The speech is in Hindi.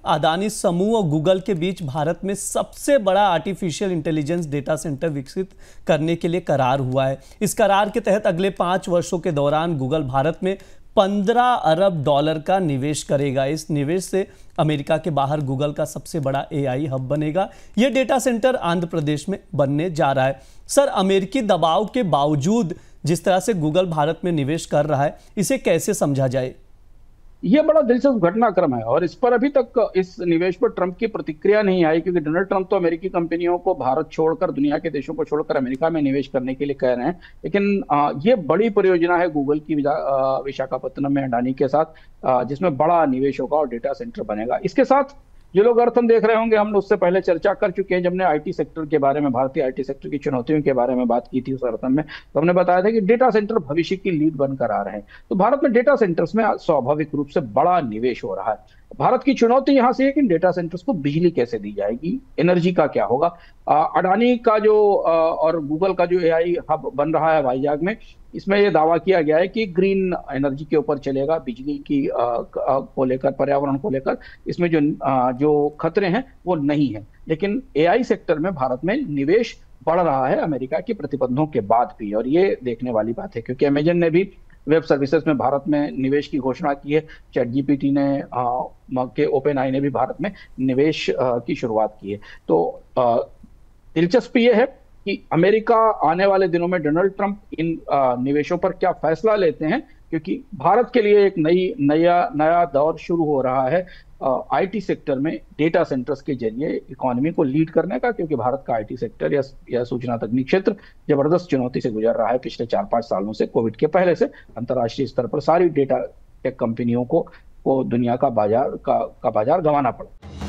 अदानी समूह और गूगल के बीच भारत में सबसे बड़ा आर्टिफिशियल इंटेलिजेंस डेटा सेंटर विकसित करने के लिए करार हुआ है। इस करार के तहत अगले 5 वर्षों के दौरान गूगल भारत में 15 अरब डॉलर का निवेश करेगा। इस निवेश से अमेरिका के बाहर गूगल का सबसे बड़ा एआई हब बनेगा। यह डेटा सेंटर आंध्र प्रदेश में बनने जा रहा है। सर, अमेरिकी दबाव के बावजूद जिस तरह से गूगल भारत में निवेश कर रहा है, इसे कैसे समझा जाए? यह बड़ा दिलचस्प घटनाक्रम है और इस पर अभी तक इस निवेश पर ट्रंप की प्रतिक्रिया नहीं आई, क्योंकि डोनाल्ड ट्रंप तो अमेरिकी कंपनियों को भारत छोड़कर, दुनिया के देशों को छोड़कर अमेरिका में निवेश करने के लिए कह रहे हैं। लेकिन ये बड़ी परियोजना है गूगल की विशाखापत्तनम में अडानी के साथ, जिसमें बड़ा निवेश होगा और डेटा सेंटर बनेगा। इसके साथ जो लोग अर्थम देख रहे होंगे, हम उससे पहले चर्चा कर चुके हैं जब हमने आईटी सेक्टर के बारे में, भारतीय आईटी सेक्टर की चुनौतियों के बारे में बात की थी उस अर्थम में, तो हमने बताया था कि डेटा सेंटर भविष्य की लीड बनकर आ रहे हैं। तो भारत में डेटा सेंटर्स में स्वाभाविक रूप से बड़ा निवेश हो रहा है। भारत की चुनौती यहां से है कि डेटा सेंटर्स को बिजली कैसे दी जाएगी, एनर्जी का क्या होगा। अडानी का जो और गूगल का जो एआई हब बन रहा है वाइजाग में, इसमें यह दावा किया गया है कि ग्रीन एनर्जी के ऊपर चलेगा, बिजली की को लेकर, पर्यावरण को लेकर इसमें जो खतरे हैं वो नहीं है। लेकिन एआई सेक्टर में भारत में निवेश बढ़ रहा है अमेरिका के प्रतिबंधों के बाद भी, और ये देखने वाली बात है, क्योंकि अमेजन ने भी वेब सर्विसेज में भारत में निवेश की घोषणा की है। चैट जीपीटी ने के ओपन आई ने भी भारत में निवेश की शुरुआत की है। तो दिलचस्पी ये है कि अमेरिका आने वाले दिनों में डोनाल्ड ट्रंप इन निवेशों पर क्या फैसला लेते हैं, क्योंकि भारत के लिए एक नया दौर शुरू हो रहा है आईटी सेक्टर में डेटा सेंटर्स के जरिए इकोनॉमी को लीड करने का, क्योंकि भारत का आईटी सेक्टर या सूचना तकनीक क्षेत्र जबरदस्त चुनौती से गुजर रहा है पिछले 4-5 सालों से। कोविड के पहले से अंतर्राष्ट्रीय स्तर पर सारी डेटा टेक कंपनियों को दुनिया का बाजार गंवाना पड़ा।